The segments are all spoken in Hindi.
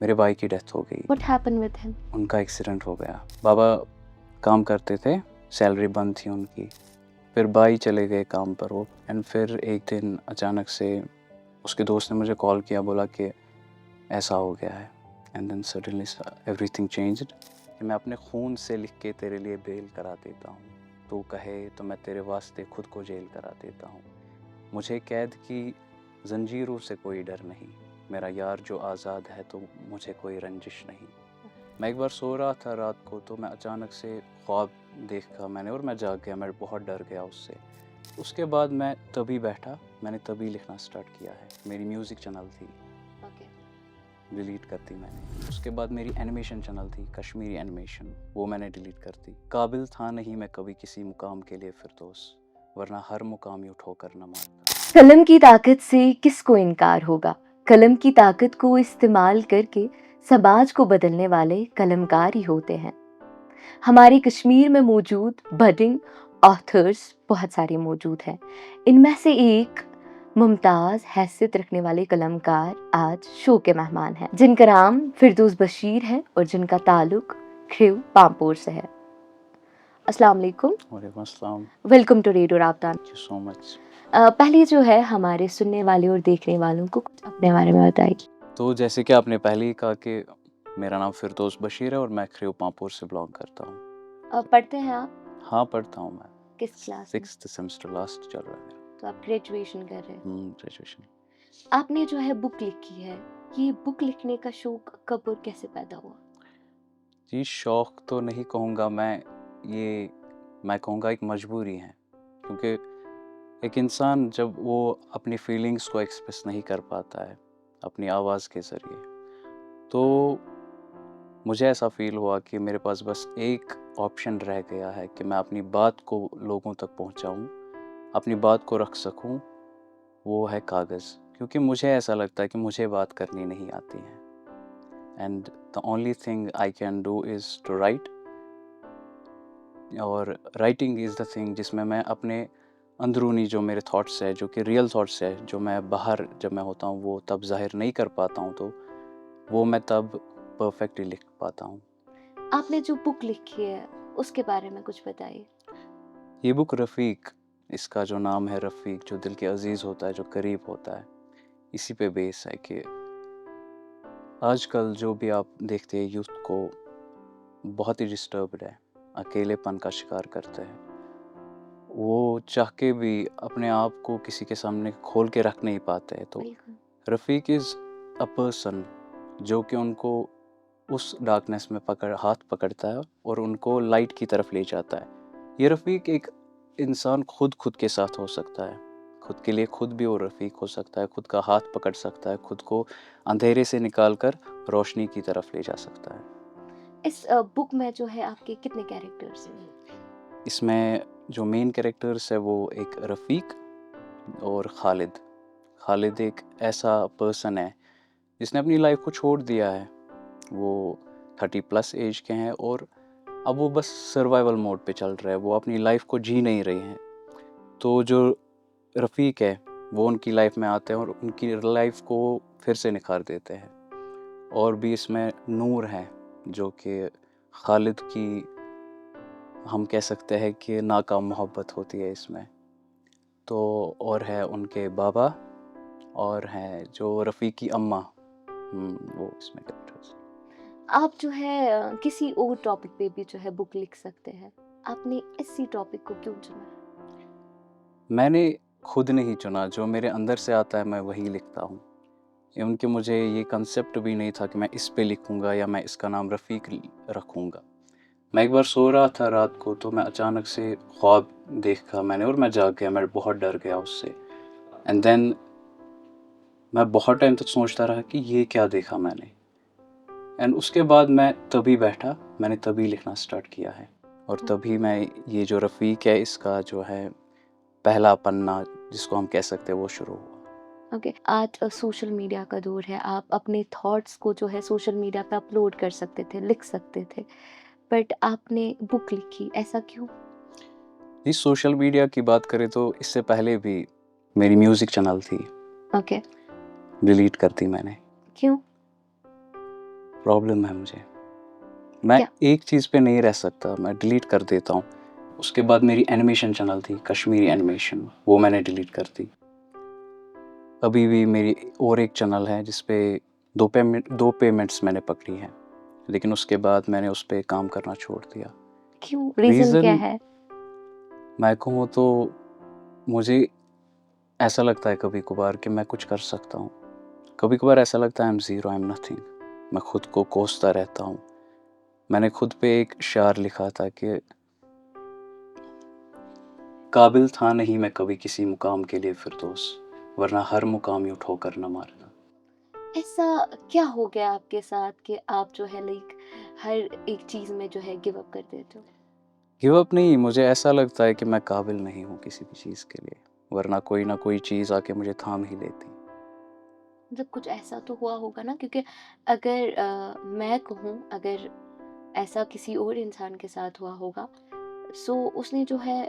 मेरे भाई की डेथ हो गई। What happened with him? उनका एक्सीडेंट हो गया। बाबा काम करते थे, सैलरी बंद थी उनकी। फिर भाई चले गए काम पर वो, एंड फिर एक दिन अचानक से उसके दोस्त ने मुझे कॉल किया, बोला कि ऐसा हो गया है। And then suddenly everything changed. मैं अपने खून से लिख के तेरे लिए बेल करा देता हूँ, तू कहे तो मैं तेरे वास्ते खुद को जेल करा देता हूँ। मुझे कैद की जंजीरों से कोई डर नहीं, मेरा यार जो आज़ाद है तो मुझे कोई रंजिश नहीं। मैं एक बार सो रहा था रात को, तो मैं अचानक से ख्वाब देखा मैंने और मैं जाग गया। मैं बहुत डर गया उससे। उसके बाद मैं तभी बैठा, मैंने तभी लिखना स्टार्ट किया है। मेरी म्यूज़िक चैनल थी, डिलीट कर दी मैंने। उसके बाद मेरी एनिमेशन चैनल थी, कश्मीरी एनिमेशन, वो मैंने डिलीट कर दी। काबिल था नहीं मैं कभी किसी मुकाम के लिए फिरदौस, वरना हर मुकाम ही उठोकर न मारता। कलम की ताकत से किसको इनकार होगा। कलम की ताकत को इस्तेमाल करके समाज को बदलने वाले कलमकार ही होते हैं। हमारे कश्मीर में मौजूद बडिंग ऑथर्स बहुत सारे मौजूद हैं। इनमें से एक मुमताज हैसियत रखने वाले कलमकार आज शो के मेहमान हैं, जिनका नाम फिरदौस बशीर है और जिनका ताल्लुक खिव पामपोर से है। अस्सलाम वालेकुम। वालेकुम अस्सलाम। वेलकम टू रेडियो राब्ता। Thank you so much. पहले जो है हमारे सुनने वाले और देखने वालों को कुछ अपने बारे में बताइए। तो जैसे कि आपने पहले ही कहा कि मेरा नाम फिरदौस बशीर है और मैं खिव पामपोर से बिलोंग करता हूँ। पढ़ते हैं आप? हाँ, पढ़ता हूँ मैं। किस क्लास में? 6th सेमेस्टर लास्ट चल रहा है मेरा। तो आप ग्रेजुएशन कर रहे हैं। ग्रेजुएशन। आपने जो है बुक लिखी है, ये बुक लिखने का शौक कब और कैसे पैदा हुआ? जी, शौक तो नहीं कहूँगा मैं, ये मैं कहूँगा एक मजबूरी है। क्योंकि एक इंसान जब वो अपनी फीलिंग्स को एक्सप्रेस नहीं कर पाता है अपनी आवाज़ के ज़रिए, तो मुझे ऐसा फ़ील हुआ कि मेरे पास बस एक ऑप्शन रह गया है कि मैं अपनी बात को लोगों तक पहुँचाऊँ, अपनी बात को रख सकूँ, वो है कागज़। क्योंकि मुझे ऐसा लगता है कि मुझे बात करनी नहीं आती है, and the only thing I can do is to write. और राइटिंग इज़ द थिंग जिसमें मैं अपने अंदरूनी जो मेरे थॉट्स है, जो कि रियल थॉट्स है, जो मैं बाहर जब मैं होता हूँ वो तब ज़ाहिर नहीं कर पाता हूँ, तो वो मैं तब परफेक्टली लिख पाता हूँ। आपने जो बुक लिखी है उसके बारे में कुछ बताइए। ये बुक रफ़ीक, इसका जो नाम है रफ़ीक, जो दिल के अज़ीज़ होता है, जो करीब होता है, इसी पे बेस है कि आजकल जो भी आप देखते हैं यूथ को बहुत ही डिस्टर्ब्ड है, अकेलेपन का शिकार करते हैं। वो चाह के भी अपने आप को किसी के सामने खोल के रख नहीं पाते हैं। तो बिल्कुल। रफ़ीक इज़ अ पर्सन जो कि उनको उस डार्कनेस में हाथ पकड़ता है और उनको लाइट की तरफ ले जाता है। ये रफ़ीक एक इंसान खुद के साथ हो सकता है, खुद के लिए खुद भी वो रफ़ीक हो सकता है, खुद का हाथ पकड़ सकता है, खुद को अंधेरे से निकाल कर रोशनी की तरफ ले जा सकता है। इस बुक में जो है आपके कितने कैरेक्टर्स हैं? इसमें जो मेन कैरेक्टर्स है वो एक रफ़ीक और खालिद। खालिद एक ऐसा पर्सन है जिसने अपनी लाइफ को छोड़ दिया है। वो 30+ एज के हैं और अब वो बस सर्वाइवल मोड पे चल रहा है, वो अपनी लाइफ को जी नहीं रहे हैं। तो जो रफ़ीक है वो उनकी लाइफ में आते हैं और उनकी लाइफ को फिर से निखार देते हैं। और भी इसमें नूर है जो कि खालिद की, हम कह सकते हैं कि नाकाम मोहब्बत होती है इसमें। तो और है उनके बाबा और हैं जो रफ़ीक की अम्मा, वो इसमें कैरेक्टर्स। आप जो है किसी और टॉपिक पे भी जो है बुक लिख सकते हैं। आपने इसी टॉपिक को क्यों चुना? मैंने खुद नहीं चुना, जो मेरे अंदर से आता है मैं वही लिखता हूँ। इवन कि मुझे ये कंसेप्ट भी नहीं था कि मैं इस पे लिखूँगा या मैं इसका नाम रफ़ीक रखूँगा। मैं एक बार सो रहा था रात को, तो मैं अचानक से ख्वाब देखा मैंने और मैं जाग गया। मैं बहुत डर गया उससे। एंड देन मैं बहुत टाइम तक सोचता रहा कि ये क्या देखा मैंने। एंड उसके बाद मैं तभी बैठा, मैंने तभी लिखना स्टार्ट किया है। और तभी मैं ये जो रफ़ीक है इसका जो है पहला पन्ना जिसको हम कह सकते हैं वो शुरू हुआ। ओके। आज सोशल मीडिया का दौर है, आप अपने थॉट्स को जो है सोशल मीडिया पे अपलोड कर सकते थे, लिख सकते थे, बट आपने बुक लिखी, ऐसा क्यों? जी, सोशल मीडिया की बात करें तो इससे पहले भी मेरी म्यूज़िक चैनल थी, ओके। डिलीट कर दी मैंने। क्यों? प्रॉब्लम है मुझे। मैं क्या? एक चीज़ पे नहीं रह सकता, मैं डिलीट कर देता हूँ। उसके बाद मेरी एनिमेशन चैनल थी, कश्मीरी एनिमेशन, वो मैंने डिलीट कर दी। अभी भी मेरी और एक चैनल है जिस पे 2 पेमेंट्स मैंने पकड़ी हैं, लेकिन उसके बाद मैंने उस पे काम करना छोड़ दिया। क्यों? रीज़न क्या रीज़न है? मैं कहूँ तो मुझे ऐसा लगता है कभी-कभार कि मैं कुछ कर सकता हूँ। कभी-कभार ऐसा लगता है I am zero, I am nothing. मैं खुद को कोसता रहता हूँ। मैंने खुद पे एक शायर लिखा था कि काबिल था नहीं मैं कभी किसी मुकाम के लिए फिरदौस, वरना हर मुकाम यूँ ठोकर न मारना। ऐसा क्या हो गया आपके साथ कि आप जो है लाइक हर एक चीज़ में जो है गिव अप कर देते हो? गिव अप नहीं, मुझे ऐसा लगता है कि मैं काबिल नहीं हूँ किसी भी चीज़ के लिए, वरना कोई ना कोई चीज़ आके मुझे थाम ही लेती। मतलब कुछ ऐसा तो हुआ होगा ना, क्योंकि अगर मैं कहूँ, अगर ऐसा किसी और इंसान के साथ हुआ होगा, सो उसने जो है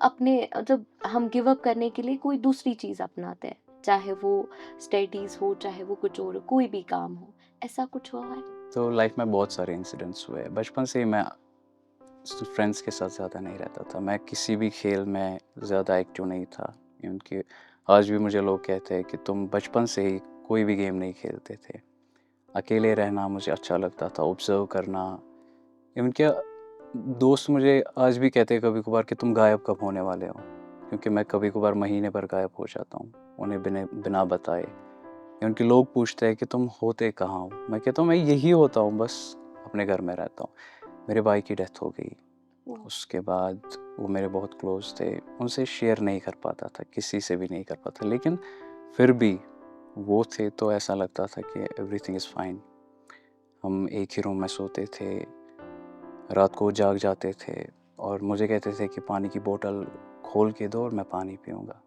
अपने मतलब हम गिव अप करने के लिए कोई दूसरी चीज़ अपनाते हैं, चाहे वो स्टडीज़ हो, चाहे वो कुछ और हो, कोई भी काम हो। ऐसा कुछ हुआ है? तो लाइफ में बहुत सारे इंसिडेंट्स हुए हैं। बचपन से ही मैं फ्रेंड्स के साथ ज़्यादा नहीं रहता था। मैं किसी भी खेल में ज़्यादा एक्टिव नहीं था। इवन कि आज भी मुझे लोग कहते हैं कि तुम बचपन से ही कोई भी गेम नहीं खेलते थे। अकेले रहना मुझे अच्छा लगता था, ऑब्ज़र्व करना। इवन क्या दोस्त मुझे आज भी कहते हैं कभी-कभार कि तुम गायब कब होने वाले हो? क्योंकि मैं कभी-कभार महीने भर गायब हो जाता हूँ, उन्हें बिना बिना बताए। उनके लोग पूछते हैं कि तुम होते कहाँ हो? मैं कहता हूँ मैं यही होता हूँ, बस अपने घर में रहता हूँ। मेरे भाई की डेथ हो गई। ओह! उसके बाद वो मेरे बहुत क्लोज़ थे। उनसे शेयर नहीं कर पाता था, किसी से भी नहीं कर पाता। लेकिन फिर भी वो थे तो ऐसा लगता था कि एवरीथिंग इज़ फाइन। हम एक ही रूम में सोते थे, रात को जाग जाते थे और मुझे कहते थे कि पानी की बोतल खोल के दो और मैं पानी पीऊँगा।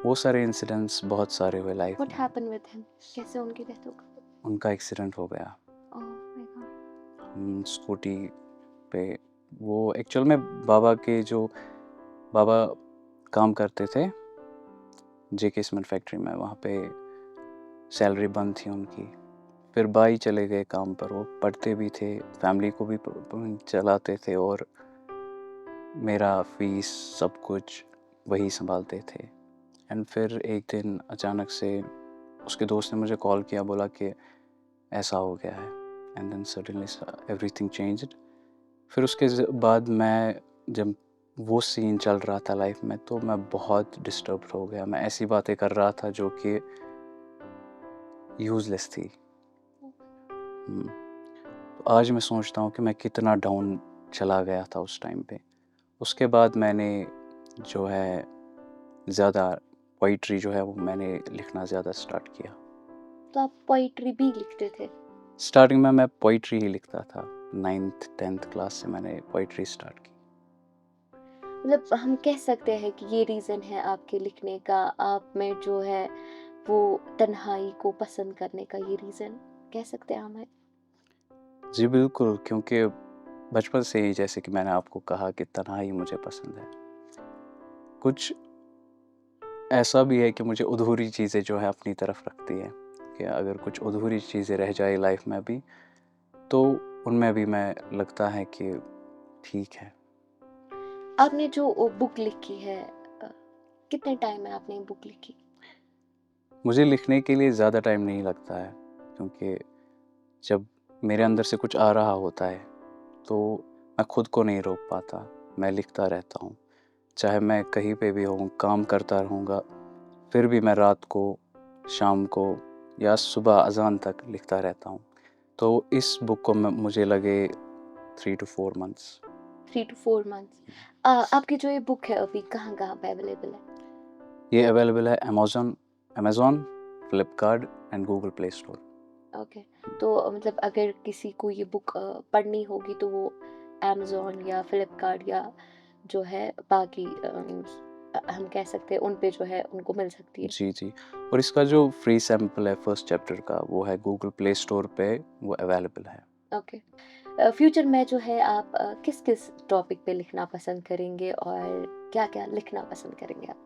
वो सारे इंसिडेंट्स बहुत सारे हुए लाइफ़ व्हाट में। Happened with him? कैसे उनकी डेथ हो गई? उनका एक्सीडेंट हो गया। Oh my God! स्कूटी पे वो एक्चुअल में बाबा के जो बाबा काम करते थे जेके सीमेंट फैक्ट्री में, वहाँ पे सैलरी बंद थी उनकी। फिर भाई चले गए काम पर, वो पढ़ते भी थे, फैमिली को भी चलाते थे और मेरा फीस सब कुछ वही संभालते थे। एंड फिर एक दिन अचानक से उसके दोस्त ने मुझे कॉल किया, बोला कि ऐसा हो गया है। And then suddenly everything changed. फिर उसके बाद मैं जब वो सीन चल रहा था लाइफ में तो मैं बहुत डिस्टर्ब हो गया। मैं ऐसी बातें कर रहा था जो कि यूज़लेस थी। हुँ। तो आज मैं सोचता हूँ कि मैं कितना डाउन चला गया था उस टाइम पे। उसके बाद मैंने जो है ज़्यादा पोएट्री जो है वो मैंने लिखना ज़्यादा स्टार्ट किया। तो आप पोएट्री भी लिखते थे? स्टार्टिंग में मैं पोएट्री ही लिखता था। 9th 10th क्लास से मैंने पोएट्री स्टार्ट की। मतलब हम कह सकते हैं कि ये रीज़न है आपके लिखने का, आप में जो है वो तन्हाई को पसंद करने का ये रीज़न कह सकते हैं हम? जी बिल्कुल, क्योंकि बचपन से ही जैसे कि मैंने आपको कहा कि तन्हाई मुझे पसंद है। कुछ ऐसा भी है कि मुझे अधूरी चीज़ें जो है अपनी तरफ रखती है, कि अगर कुछ अधूरी चीज़ें रह जाए लाइफ में भी, तो उनमें भी मैं लगता है कि ठीक है। आपने जो बुक लिखी है, अ, कितने टाइम में आपने ये बुक लिखी? मुझे लिखने के लिए ज़्यादा टाइम नहीं लगता है, क्योंकि जब मेरे अंदर से कुछ आ रहा होता है, तो मैं खुद को नहीं रोक पाता, मैं लिखता रहता हूँ। चाहे मैं कहीं पे भी हूँ, काम करता रहूँगा, फिर भी मैं रात को, शाम को या सुबह अज़ान तक लिखता रहता हूँ। तो इस बुक को मुझे लगे 3 to 4 मंथ्स। 3 to 4 months. आपकी जो ये बुक है अभी कहाँ-कहाँ पे अवेलेबल है? ये अवेलेबल है Amazon, Flipkart and Google play store. Okay. तो मतलब अगर किसी को ये बुक पढ़नी होगी तो वो अमेज़न या फ्लिपकार्ट या जो है बाकी मीन्स हम कह सकते हैं उन पे जो है उनको मिल सकती है। जी, जी। और इसका जो फ्री सैंपल है फर्स्ट चैप्टर का, वो है गूगल प्ले स्टोर पे वो अवेलेबल है। ओके। फ्यूचर में जो है आप किस-किस टॉपिक पे लिखना पसंद करेंगे और क्या-क्या लिखना पसंद करेंगे आप?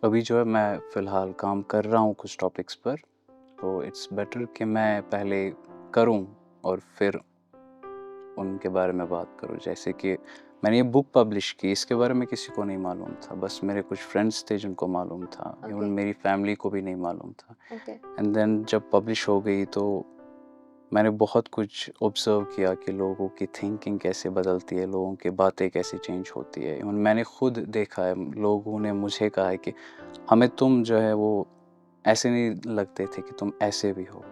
अभी जो है मैं फ़िलहाल काम कर रहा हूँ कुछ टॉपिक्स पर, तो इट्स बेटर कि मैं पहले करूं और फिर उनके बारे में बात करूं। जैसे कि मैंने ये बुक पब्लिश की, इसके बारे में किसी को नहीं मालूम था, बस मेरे कुछ फ्रेंड्स थे जिनको मालूम था, इवन ओके, मेरी फैमिली को भी नहीं मालूम था। ओके, एंड देन जब पब्लिश हो गई तो मैंने बहुत कुछ ऑब्ज़र्व किया कि लोगों की थिंकिंग कैसे बदलती है, लोगों की बातें कैसे चेंज होती है। इवन मैंने खुद देखा है, लोगों ने मुझे कहा है कि हमें तुम जो है वो ऐसे नहीं लगते थे कि तुम ऐसे भी हो,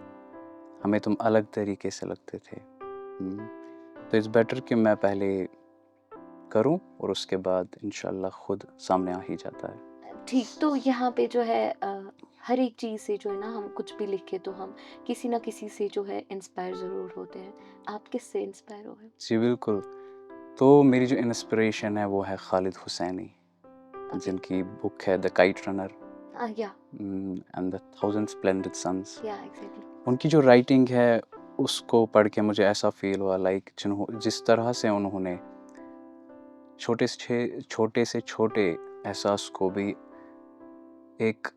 हमें तुम अलग तरीके से लगते थे। तो इट्स बेटर कि मैं पहले करूँ और उसके बाद इंशाल्लाह खुद सामने आ ही जाता है। ठीक। तो यहाँ पे जो है हर एक चीज़ से जो है ना हम कुछ भी लिखे तो हम किसी ना किसी से जो है इंस्पायर ज़रूर होते हैं। आप किससे इंस्पायर हुए? जी बिल्कुल, तो मेरी जो इंस्पिरेशन है वो है खालिद हुसैनी, ओके, जिनकी बुक है द काइट रनर या, and the thousand splendid sons. Exactly. उनकी जो राइटिंग है उसको पढ़ के मुझे ऐसा फ़ील हुआ लाइक जिस तरह से उन्होंने छोटे से छोटे एहसास को भी एक,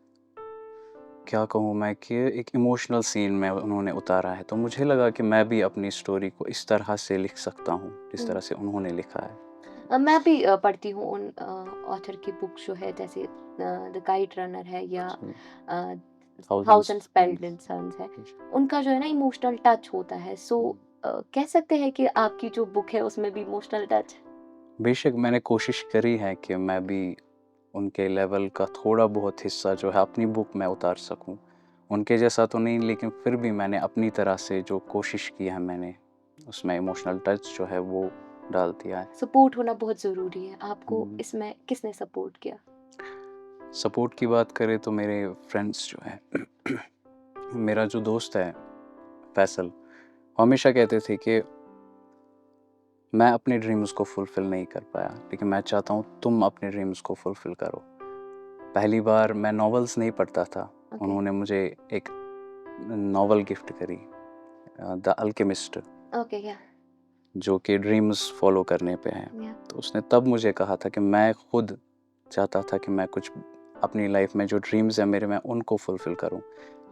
क्या कहूँ मैं, कि एक इमोशनल सीन में उन्होंने उतारा है। तो मुझे लगा कि मैं भी अपनी स्टोरी को इस तरह से लिख सकता हूँ, जिस हुँ। तरह से उन्होंने लिखा है। मैं भी पढ़ती हूँ उन ऑथर की बुक जो है जैसे द गाइड रनर है या जी, uh, thousands thousand friends. Spelled sons है। जी, उनका जो है ना इमोशनल टच होता है। सो हुँ। कह सकते हैं कि आपकी जो बुक है उसमें भी इमोशनल टच है? बेशक मैंने कोशिश करी है कि मैं भी उनके लेवल का थोड़ा बहुत हिस्सा जो है अपनी बुक में उतार सकूँ। उनके जैसा तो नहीं, लेकिन फिर भी मैंने अपनी तरह से जो कोशिश की है मैंने, उसमें इमोशनल टच जो है वो डाल दिया है। सपोर्ट होना बहुत ज़रूरी है। आपको हुँ। इसमें किसने सपोर्ट किया? सपोर्ट की बात करें तो मेरे फ्रेंड्स जो हैं मेरा जो दोस्त है फैसल, वो हमेशा कहते थे कि मैं अपने ड्रीम्स को फुलफ़िल नहीं कर पाया, लेकिन मैं चाहता हूँ तुम अपने ड्रीम्स को फुलफ़िल करो। पहली बार मैं नॉवेल्स नहीं पढ़ता था, ओके, उन्होंने मुझे एक नॉवेल गिफ्ट करी, द अल्केमिस्ट, ओके, जो कि ड्रीम्स फ़ॉलो करने पे है। या, तो उसने तब मुझे कहा था कि मैं खुद चाहता था कि मैं कुछ अपनी लाइफ़ में जो ड्रीम्स हैं मेरे, मैं उनको फुलफ़िल करूँ,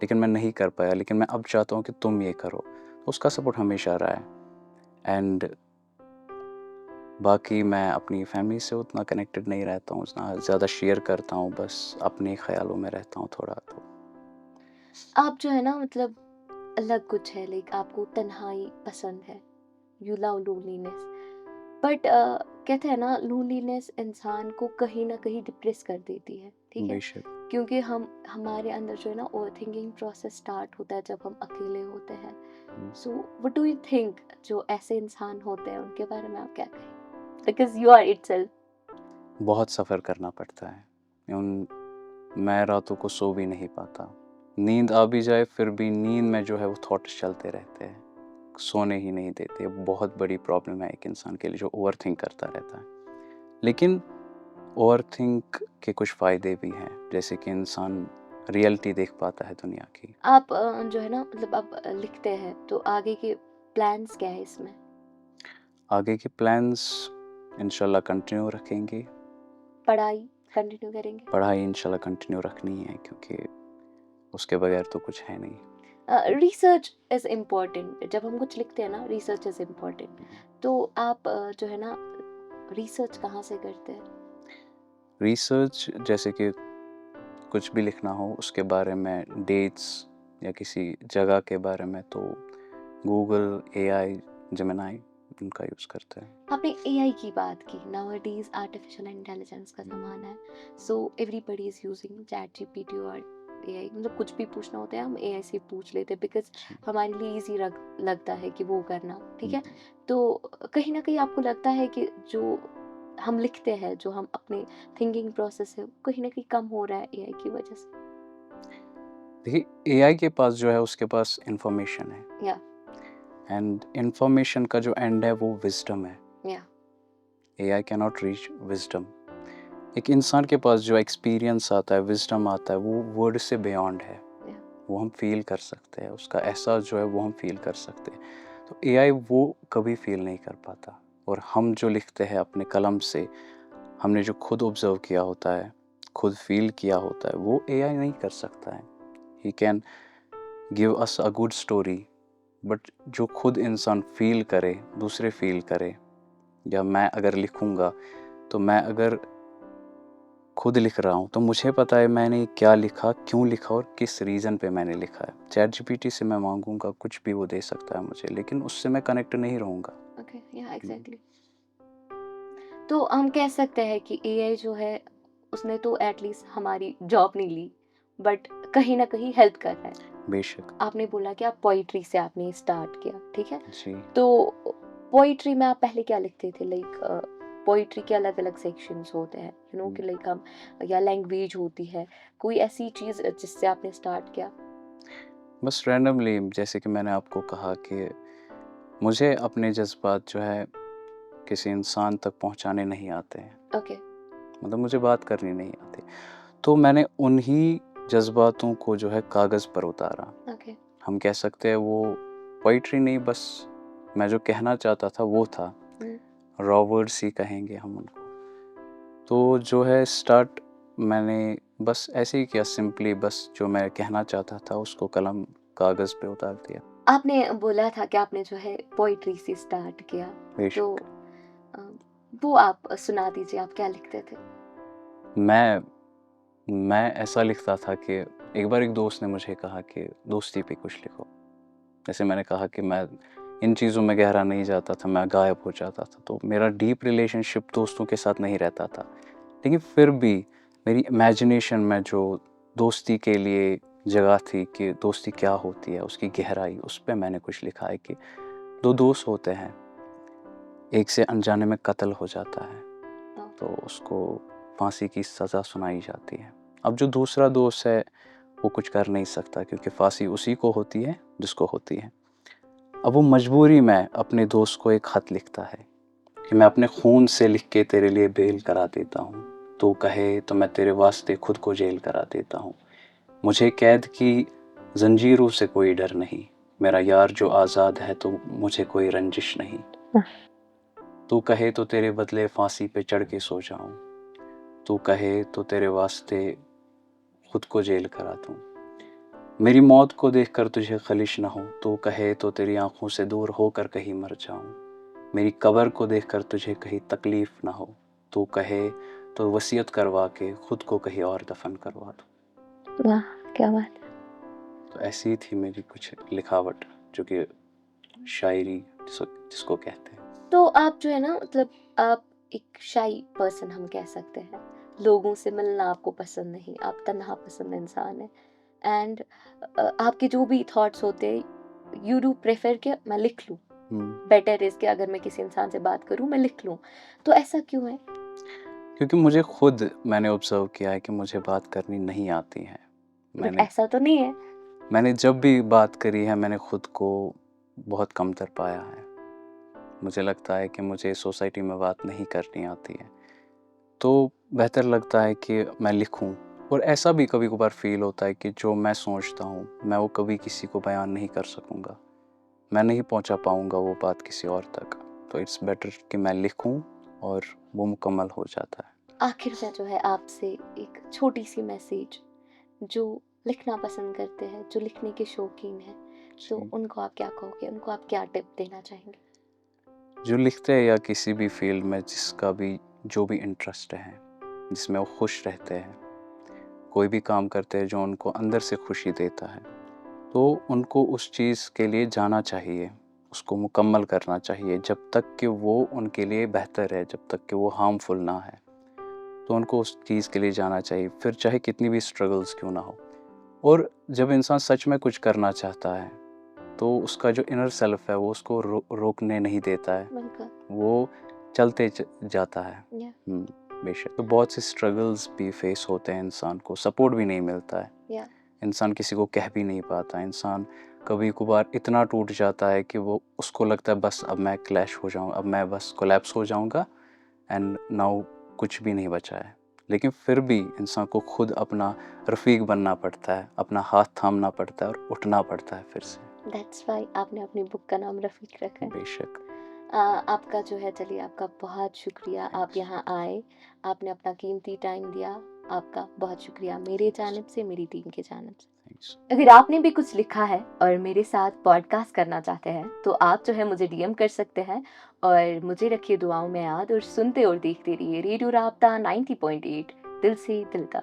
लेकिन मैं नहीं कर पाया, लेकिन मैं अब चाहता हूँ कि तुम ये करो। तो उसका सपोर्ट हमेशा रहा है। एंड बाकी मैं अपनी फैमिली से उतना कनेक्टेड नहीं रहता हूँ, उतना ज़्यादा शेयर करता हूँ, बस अपने ख़्यालों में रहता हूँ थोड़ा तो। आप जो है ना मतलब अलग कुछ है लाइक आपको तन्हाई पसंद है। You love loneliness. बट कहते हैं ना लोनलीनेस इंसान को कहीं न कहीं डिप्रेस कर देती है, ठीक है? बेशक। क्योंकि हम हमारे अंदर जो है ना ओवरथिंकिंग प्रोसेस स्टार्ट होता है जब हम अकेले होते हैं। Hmm, so what do you think जो ऐसे इंसान होते हैं उनके बारे में आप क्या कहेंगे? Because you are itself. बहुत सफ़र करना पड़ता है। मैं रातों को सो भी नहीं पाता। नींद आ भी जाए फिर भी नींद में जो है वो थॉट्स चलते रहते हैं, सोने ही नहीं देते। बहुत बड़ी प्रॉब्लम है एक इंसान के लिए जो ओवरथिंक करता रहता है। लेकिन ओवरथिंक के कुछ फ़ायदे भी हैं, जैसे कि इंसान रियलिटी देख पाता है दुनिया की। आप जो है ना मतलब आप लिखते हैं तो आगे के प्लान्स क्या है इसमें? आगे के प्लान्स इंशाल्लाह कंटिन्यू रखेंगे। पढ़ाई कंटिन्यू करेंगे? पढ़ाई इंशाल्लाह कंटिन्यू रखनी है, क्योंकि उसके बगैर तो कुछ है नहीं। Research is important. जब हम कुछ लिखते हैं ना रिसर्च इज़ इम्पोर्टेंट। तो आप जो है ना रिसर्च कहाँ से करते हैं? रिसर्च जैसे कि कुछ भी लिखना हो उसके बारे में, डेट्स या किसी जगह के बारे में, तो गूगल, एआई, जेमिनी उनका यूज़ करते हैं। आपने एआई की बात की। नाउअडेज़ आर्टिफिशियल इंटेलिजेंस का ज़माना है। So everybody is using ChatGPT और एआई। मतलब कुछ भी पूछना होता है हम एआई से पूछ लेते हैं बिकॉज़ जी। हमारे लिए ईज़ी लगता है कि वो करना, ठीक हुँ, है? तो कहीं न कहीं आपको लगता है कि जो हम लिखते हैं, जो हम अपने थिंकिंग प्रोसेस है, कहीं न कहीं कम हो रहा है एआई की वजह से? देखिए एआई के पास जो है उसके पास इन्फॉर्मेशन है, या एंड इन्फॉर्मेशन का जो एंड है वो विज़डम है। या AI can not reach wisdom. एक इंसान के पास जो एक्सपीरियंस आता है, विज़डम आता है, वो वर्ड से बियॉन्ड है। या वो हम फ़ील कर सकते हैं, उसका एहसास जो है वो हम फ़ील कर सकते हैं। तो एआई वो कभी फ़ील नहीं कर पाता, और हम जो लिखते हैं अपने कलम से, हमने जो खुद ऑब्ज़र्व किया होता है, खुद फ़ील किया होता है, वो एआई नहीं कर सकता है। He can give us a good story, but जो खुद इंसान फ़ील करे, दूसरे फ़ील करे, या मैं अगर लिखूँगा तो मैं अगर खुद लिख रहा हूँ तो मुझे पता है मैंने क्या लिखा, क्यों लिखा और किस रीज़न पे मैंने लिखा है। चैट जीपीटी से मैं माँगूँगा कुछ भी वो दे सकता है मुझे, लेकिन उससे मैं कनेक्ट नहीं रहूँगा। ओके, या एग्जैक्टली। तो हम कह सकते हैं कि एआई जो है उसने तो एटलीस्ट हमारी जॉब नहीं ली, बट कहीं ना कहीं हेल्प कर रहा है। बेशक। आपने बोला कि आप पोइट्री से आपने स्टार्ट किया, ठीक है? जी। तो पोइट्री में आप पहले क्या लिखते थे? लाइक पोइट्री के अलग अलग सेक्शंस होते हैं, यू नो, कि लाइक हम, या लैंग्वेज होती है, कोई ऐसी चीज जिससे आपने स्टार्ट किया? बस रैंडमली, जैसे कि मैंने आपको कहा कि मुझे अपने जज़्बात जो है किसी इंसान तक पहुँचाने नहीं आते हैं। ओके। मतलब मुझे बात करनी नहीं आती। तो मैंने उन्हीं जज़्बातों को जो है कागज़ पर उतारा। ओके। हम कह सकते हैं वो पोएट्री नहीं, बस मैं जो कहना चाहता था वो था। रॉ वर्ड्स ही कहेंगे हम उनको। तो जो है स्टार्ट मैंने बस ऐसे ही किया, सिंपली बस जो मैं कहना चाहता था उसको कलम कागज़ पे उतार दिया। आपने बोला था कि आपने जो है पोइट्री से स्टार्ट किया, तो बेशक। अ, वो आप सुना दीजिए, आप क्या लिखते थे? मैं मैं ऐसा लिखता था कि एक बार एक दोस्त ने मुझे कहा कि दोस्ती पे कुछ लिखो। जैसे मैंने कहा कि मैं इन चीज़ों में गहरा नहीं जाता था, मैं गायब हो जाता था। तो मेरा डीप रिलेशनशिप दोस्तों के साथ नहीं रहता था। लेकिन फिर भी मेरी इमेजिनेशन में जो दोस्ती के लिए जगह थी कि दोस्ती क्या होती है, उसकी गहराई, उस पे मैंने कुछ लिखा है कि 2 दोस्त होते हैं, एक से अनजाने में कत्ल हो जाता है, तो उसको फांसी की सज़ा सुनाई जाती है। अब जो दूसरा दोस्त है वो कुछ कर नहीं सकता क्योंकि फांसी उसी को होती है जिसको होती है। अब वो मजबूरी में अपने दोस्त को एक खत लिखता है कि मैं अपने खून से लिख के तेरे लिए बेल करा देता हूँ। तू कहे तो मैं तेरे वास्ते खुद को जेल करा देता हूँ। मुझे कैद की जंजीरों से कोई डर नहीं। मेरा यार जो आज़ाद है तो मुझे कोई रंजिश नहीं। तू कहे तो तेरे बदले फांसी पे चढ़ के सो जाऊं। तू कहे तो तेरे वास्ते खुद को जेल करा दूं। मेरी मौत को देखकर तुझे खलिश ना हो। तू कहे तो तेरी आंखों से दूर होकर कहीं मर जाऊं। मेरी कब्र को देखकर तुझे कहीं तकलीफ ना हो। तू कहे तो वसीयत करवा के खुद को कहीं और दफन करवा दूं। वाह, क्या बात है! तो ऐसी थी मेरी कुछ लिखावट, जो कि शायरी जिसको कहते हैं। तो आप जो है ना, मतलब आप एक शाई पर्सन हम कह सकते हैं। लोगों से मिलना आपको पसंद नहीं, आप तन्हा पसंद इंसान हैं। एंड आपके जो भी थॉट्स होते हैं, यू डू प्रेफर कि मैं लिख लूँ। हम्म। बेटर इज़ कि अगर मैं किसी इंसान से बात करूँ, मैं लिख लूँ। तो ऐसा क्यों है? क्योंकि मुझे खुद मैंने ऑब्जर्व किया है कि मुझे बात करनी नहीं आती है। बट मैंने ऐसा तो नहीं है। मैंने जब भी बात करी है मैंने खुद को बहुत कमतर पाया है। मुझे लगता है कि मुझे सोसाइटी में बात नहीं करनी आती है, तो बेहतर लगता है कि मैं लिखूं। और ऐसा भी कभी कभार फील होता है कि जो मैं सोचता हूँ मैं वो कभी किसी को बयान नहीं कर सकूँगा, मैं नहीं पहुँचा पाऊँगा वो बात किसी और तक। तो इट्स बेटर कि मैं लिखूं और वो मुकम्मल हो जाता है। आखिर में जो है आपसे एक छोटी-सी मैसेज, जो लिखना पसंद करते हैं, जो लिखने के शौकीन हैं, तो जी। उनको आप क्या कहोगे? उनको आप क्या टिप देना चाहेंगे? जो लिखते हैं या किसी भी फील्ड में जिसका भी जो भी इंटरेस्ट है, जिसमें वो खुश रहते हैं, कोई भी काम करते हैं जो उनको अंदर से खुशी देता है, तो उनको उस चीज़ के लिए जाना चाहिए, उसको मुकम्मल करना चाहिए जब तक कि वो उनके लिए बेहतर है, जब तक कि वो हार्मफुल ना है। तो उनको उस चीज़ के लिए जाना चाहिए, फिर चाहे कितनी भी स्ट्रगल्स क्यों ना हो। और जब इंसान सच में कुछ करना चाहता है तो उसका जो इनर सेल्फ है वो उसको रोकने नहीं देता है, बिल्कुल। वो चलते जाता है। या बेशक। तो बहुत से स्ट्रगल्स भी फेस होते हैं, इंसान को सपोर्ट भी नहीं मिलता है, या इंसान किसी को कह भी नहीं पाता, इंसान कभी कभार इतना टूट जाता है कि वो उसको लगता है बस अब मैं क्लैश हो जाऊँ, अब मैं बस कोलैप्स हो जाऊँगा एंड नाउ कुछ भी नहीं बचा है। लेकिन फिर भी इंसान को खुद अपना रफ़ीक बनना पड़ता है, अपना हाथ थामना पड़ता है और उठना पड़ता है फिर से। दैट्स व्हाई आपने अपनी बुक का नाम रफ़ीक रखा है। बेशक। आपका जो है, चलिए, आपका बहुत शुक्रिया, आप थैंक यहाँ आए, आपने अपना कीमती टाइम दिया, आपका बहुत शुक्रिया मेरी जानिब से, मेरी टीम की जानिब से। थैंक्स। अगर आपने भी कुछ लिखा है और मेरे साथ पॉडकास्ट करना चाहते हैं, तो आप जो है मुझे डीएम कर सकते हैं और मुझे रखिए दुआओं में याद और सुनते और देखते रहिए रेडियो राब्ता 90.8 दिल से दिल तक।